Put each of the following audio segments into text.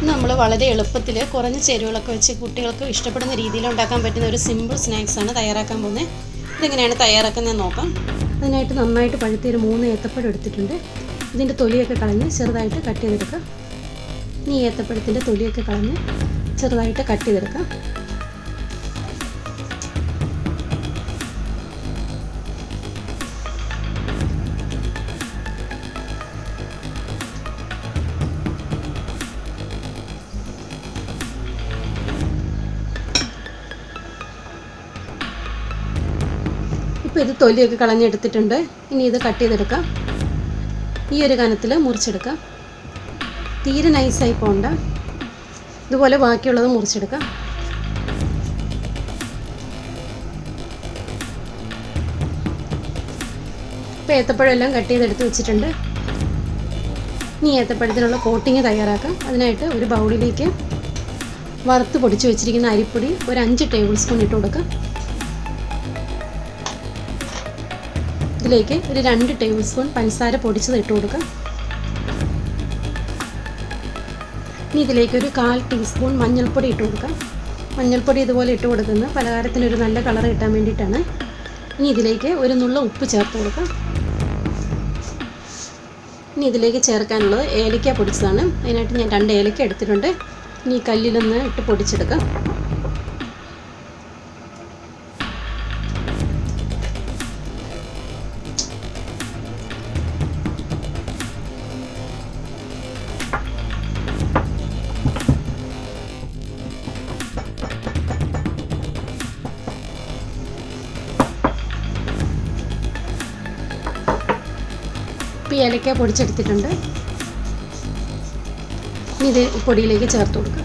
നമ്മൾ വളരെ എളുപ്പത്തിൽ കുറഞ്ഞ ചേരുവകളൊക്കെ വെച്ച് കുട്ടികൾക്ക് ഇഷ്ടപ്പെടുന്ന രീതിയിൽ ഉണ്ടാക്കാൻ പറ്റുന്ന ഒരു സിമ്പിൾ സ്നാക്സാണ് തയ്യാറാക്കാൻ പോകുന്നത്. ഇതെങ്ങനെയാണ് തയ്യാറാക്കുന്നത് നോക്കാം. അതിനായിട്ട് നന്നായിട്ട് പഴുത്തിയൊരു 3 ഏത്തപ്പഴം എടുത്തിട്ടുണ്ട്. ഇതിൻ്റെ തൊലിയൊക്കെ കളഞ്ഞ് ചെറുതായിട്ട് കട്ട് ചെയ്തെടുക്കാം. ഈ ഏത്തപ്പഴത്തിൻ്റെ തൊലിയൊക്കെ കളഞ്ഞ് ചെറുതായിട്ട് കട്ട് ചെയ്തെടുക്കാം. ഇപ്പോൾ ഇത് തൊലിയൊക്കെ കളഞ്ഞെടുത്തിട്ടുണ്ട്. ഇനി ഇത് കട്ട് ചെയ്തെടുക്കാം. ഈ ഒരു കനത്തിൽ മുറിച്ചെടുക്കാം. തീരെ നൈസായി പോകണ്ട. ഇതുപോലെ ബാക്കിയുള്ളത് മുറിച്ചെടുക്കാം. ഇപ്പോൾ ഏത്തപ്പഴം എല്ലാം കട്ട് ചെയ്തെടുത്ത് വെച്ചിട്ടുണ്ട്. ഇനി ഏത്തപ്പഴത്തിനുള്ള കോട്ടിങ് തയ്യാറാക്കാം. അതിനായിട്ട് ഒരു ബൗളിലേക്ക് വറുത്ത് പൊടിച്ച് വെച്ചിരിക്കുന്ന അരിപ്പൊടി ഒരു 5 ടേബിൾ സ്പൂൺ ഇട്ട് കൊടുക്കാം. ഇതിലേക്ക് ഒരു 2 ടേബിൾ സ്പൂൺ പഞ്ചസാര പൊടിച്ചത് ഇട്ട് കൊടുക്കാം. ഇനി ഇതിലേക്ക് ഒരു 1/4 ടീസ്പൂൺ മഞ്ഞൾപ്പൊടി ഇട്ട് കൊടുക്കാം. മഞ്ഞൾപ്പൊടി ഇതുപോലെ ഇട്ട് കൊടുക്കുന്നത് പലഹാരത്തിനൊരു നല്ല കളർ കിട്ടാൻ വേണ്ടിയിട്ടാണ്. ഇനി ഇതിലേക്ക് ഒരു നുള്ള ഉപ്പ് ചേർത്ത് കൊടുക്കാം. ഇനി ഇതിലേക്ക് ചേർക്കാനുള്ളത് ഏലക്ക പൊടിച്ചതാണ്. അതിനായിട്ട് ഞാൻ 2 ഏലക്ക എടുത്തിട്ടുണ്ട്. ഇനി കല്ലിലൊന്ന് ഇട്ട് പൊടിച്ചെടുക്കാം. ഇപ്പോൾ ഏലക്ക പൊടിച്ചെടുത്തിട്ടുണ്ട്. ഇനി ഇത് പൊടിയിലേക്ക് ചേർത്ത് കൊടുക്കുക.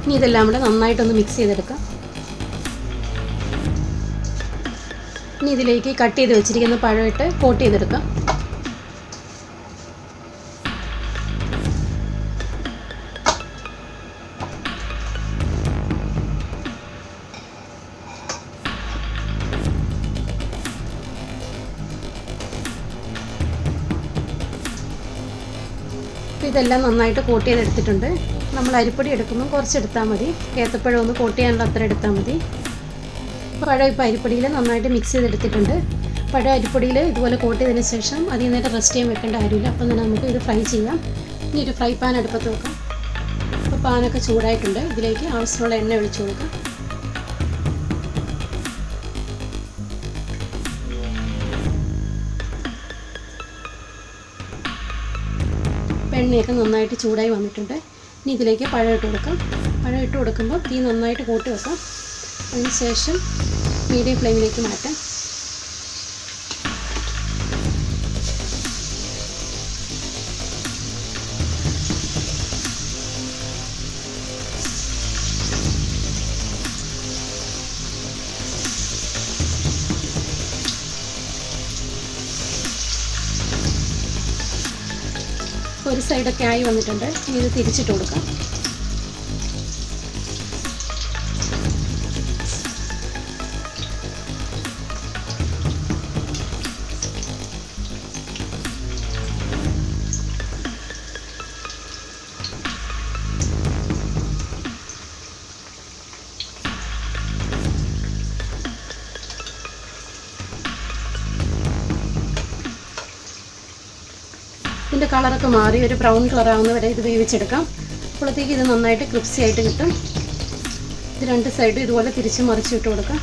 ഇനി ഇതെല്ലാം കൂടെ നന്നായിട്ടൊന്ന് മിക്സ് ചെയ്തെടുക്കാം. ഇനി ഇതിലേക്ക് കട്ട് ചെയ്ത് വെച്ചിരിക്കുന്ന പഴമിട്ട് കോട്ട് ചെയ്തെടുക്കാം. ഇതെല്ലാം നന്നായിട്ട് കോട്ട് ചെയ്തെടുത്തിട്ടുണ്ട്. നമ്മൾ അരിപ്പൊടി എടുക്കുമ്പോൾ കുറച്ചെടുത്താൽ മതി. ഏത്തപ്പഴം ഒന്ന് കോട്ട് ചെയ്യാനുള്ള അത്ര എടുത്താൽ മതി. പഴം ഇപ്പോൾ അരിപ്പൊടിയിൽ നന്നായിട്ട് മിക്സ് ചെയ്തെടുത്തിട്ടുണ്ട്. പഴം അരിപ്പൊടിയിൽ ഇതുപോലെ കോട്ട് ചെയ്തതിന് ശേഷം അതിൽ നേരം റെസ്റ്റ് ചെയ്യാൻ വെക്കേണ്ട കാര്യമില്ല. അപ്പം തന്നെ നമുക്ക് ഇത് ഫ്രൈ ചെയ്യാം. ഇനി ഒരു ഫ്രൈ പാൻ അടുപ്പത്ത് വെക്കാം. അപ്പോൾ പാനൊക്കെ ചൂടായിട്ടുണ്ട്. ഇതിലേക്ക് ആവശ്യമുള്ള എണ്ണ ഒഴിച്ചു കൊടുക്കാം. എണ്ണയൊക്കെ നന്നായിട്ട് ചൂടായി വന്നിട്ടുണ്ട്. ഇനി ഇതിലേക്ക് പഴം ഇട്ട് കൊടുക്കാം. പഴം ഇട്ട് കൊടുക്കുമ്പോൾ തീ നന്നായിട്ട് കൂട്ടി വെക്കാം. അതിന് ശേഷം മീഡിയം ഫ്ലെയിമിലേക്ക് മാറ്റാം. ഒരു സൈഡൊക്കെ ആയി വന്നിട്ടുണ്ട്. ഇനി ഇത് തിരിച്ചിട്ട് കൊടുക്കാം. ഇതിൻ്റെ കളറൊക്കെ മാറി ഒരു ബ്രൗൺ കളറാവുന്ന വരെ ഇത് വേവിച്ചെടുക്കാം. അപ്പോഴത്തേക്ക് ഇത് നന്നായിട്ട് ക്രിപ്സി ആയിട്ട് കിട്ടും. ഇത് 2 സൈഡും ഇതുപോലെ തിരിച്ച് മറിച്ചിട്ട് കൊടുക്കാം.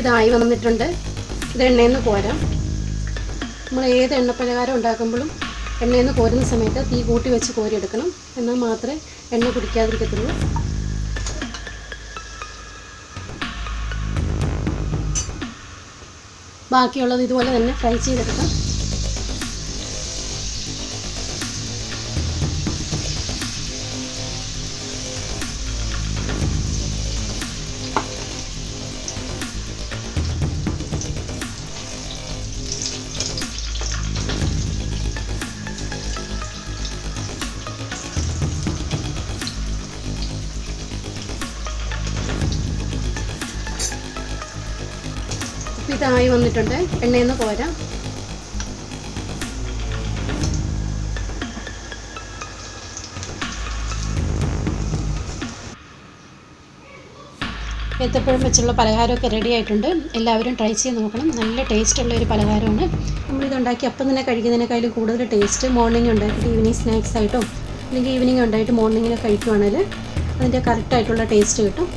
ഇതായി വന്നിട്ടുണ്ട്. ഇത് എണ്ണയിൽ നിന്ന് കോരാം. നമ്മൾ ഏത് എണ്ണപ്പലഹാരം ഉണ്ടാക്കുമ്പോഴും എണ്ണയിൽ നിന്ന് കോരുന്ന സമയത്ത് തീ കൂട്ടി വെച്ച് കോരിയെടുക്കണം. എന്നാൽ മാത്രമേ എണ്ണ കുടിക്കാതിരിക്കത്തുള്ളൂ. ബാക്കിയുള്ളത് ഇതുപോലെ തന്നെ ഫ്രൈ ചെയ്തെടുക്കാം. ഇതായി വന്നിട്ടുണ്ട്. എണ്ണയിൽ നിന്ന് കോരാം. ഏത്തപ്പഴം വെച്ചുള്ള പലഹാരമൊക്കെ റെഡി ആയിട്ടുണ്ട്. എല്ലാവരും ട്രൈ ചെയ്ത് നോക്കണം. നല്ല ടേസ്റ്റുള്ള ഒരു പലഹാരമാണ്. നമ്മളിതുണ്ടാക്കി അപ്പം തന്നെ കഴിക്കുന്നതിനേക്കാളും കൂടുതൽ ടേസ്റ്റ് മോർണിംഗ് ഉണ്ടാക്കിയിട്ട് ഈവനിങ് സ്നാക്സ് ആയിട്ടോ അല്ലെങ്കിൽ ഈവനിങ് ഉണ്ടായിട്ട് മോർണിംഗിന് കഴിക്കുവാണെങ്കിൽ അതിൻ്റെ കറക്റ്റായിട്ടുള്ള ടേസ്റ്റ് കിട്ടും.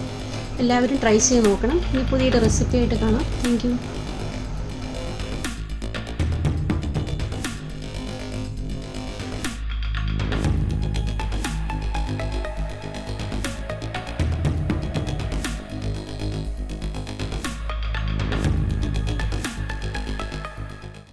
എല്ലാവരും ട്രൈ ചെയ്ത് നോക്കണം. ഇനി പുതിയൊരു റെസിപ്പി ആയിട്ട് കാണാം. Thank you.